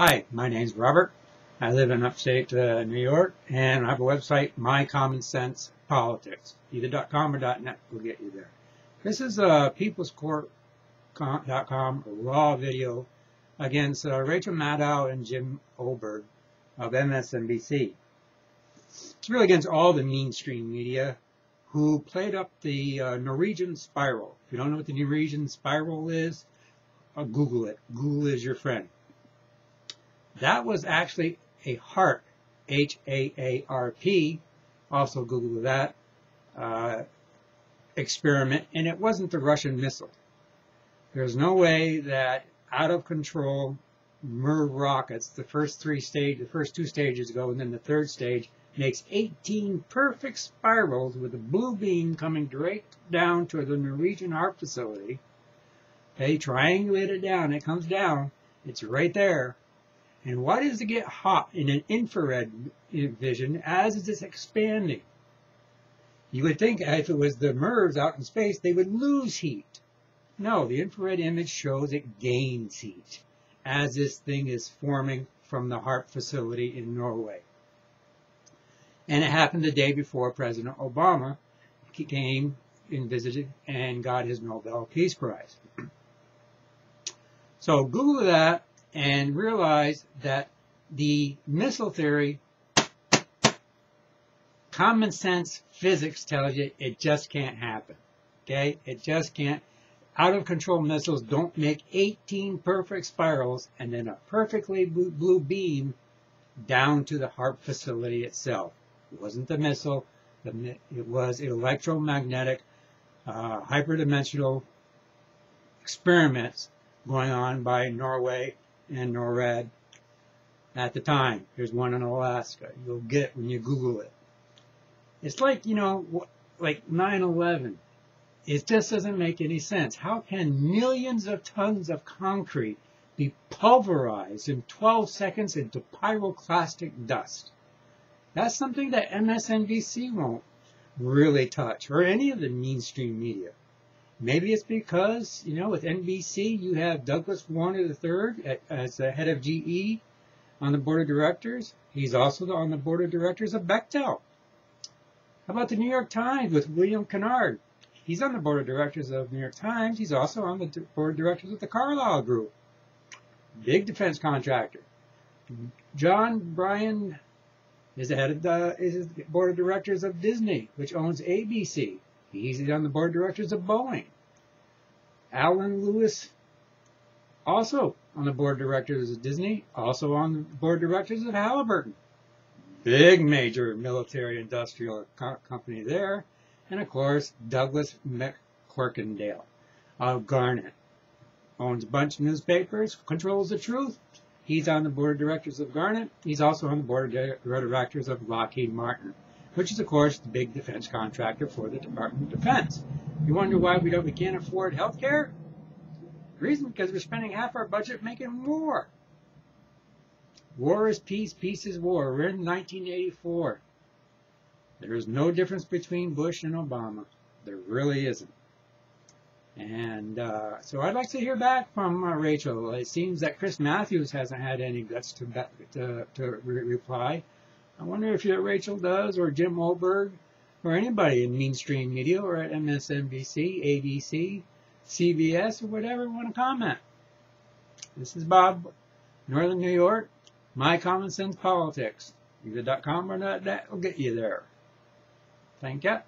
Hi, my name's Robert. I live in upstate New York, and I have a website, My Common Sense Politics. Either .com or .net will get you there. This is peoplescourt.com raw video against Rachel Maddow and Jim Oberg of MSNBC. It's really against all the mainstream media who played up the Norwegian spiral. If you don't know what the Norwegian spiral is, Google it. Google is your friend. That was actually a HAARP, H-A-A-R-P, also Google that, experiment, and it wasn't the Russian missile. There's no way that out-of-control MIRV rockets, the first two stages go, and then the third stage, makes 18 perfect spirals with a blue beam coming direct down to the Norwegian HAARP facility. They triangulate it down, it comes down, it's right there. And why does it get hot in an infrared vision as it's expanding? You would think if it was the MIRVs out in space, they would lose heat. No, the infrared image shows it gains heat as this thing is forming from the HAARP facility in Norway. And it happened the day before President Obama came and visited and got his Nobel Peace Prize. So Google that and realize that the missile theory, common sense physics tells you it just can't happen. Okay? It just can't. Out of control missiles don't make 18 perfect spirals and then a perfectly blue beam down to the HAARP facility itself. It wasn't the missile. It was electromagnetic hyperdimensional experiments going on by Norway and NORAD at the time. There's one in Alaska. You'll get it when you Google it. It's like, like 9/11. It just doesn't make any sense. How can millions of tons of concrete be pulverized in 12 seconds into pyroclastic dust? That's something that MSNBC won't really touch, or any of the mainstream media. Maybe it's because, with NBC, you have Douglas Warner III as the head of GE on the board of directors. He's also on the board of directors of Bechtel. How about the New York Times with William Kennard? He's on the board of directors of New York Times. He's also on the board of directors of the Carlyle Group. Big defense contractor. John Bryan is the head of the board of directors of Disney, which owns ABC. He's on the board of directors of Boeing. Alan Lewis, also on the board of directors of Disney, also on the board of directors of Halliburton. Big major military industrial company there. And of course, Douglas McCorkindale of Garnet. Owns a bunch of newspapers, controls the truth. He's on the board of directors of Garnet. He's also on the board of directors of Lockheed Martin, which is, of course, the big defense contractor for the Department of Defense. You wonder why we can't afford health care? The reason, because we're spending half our budget making war. War is peace, peace is war. We're in 1984. There is no difference between Bush and Obama. There really isn't. And so I'd like to hear back from Rachel. It seems that Chris Matthews hasn't had any guts to reply. I wonder if Rachel does, or Jim Oberg, or anybody in mainstream media, or at MSNBC, ABC, CBS, or whatever want to comment. This is Bob, Northern New York. My Common Sense Politics. Either .com or .net will get you there. Thank you.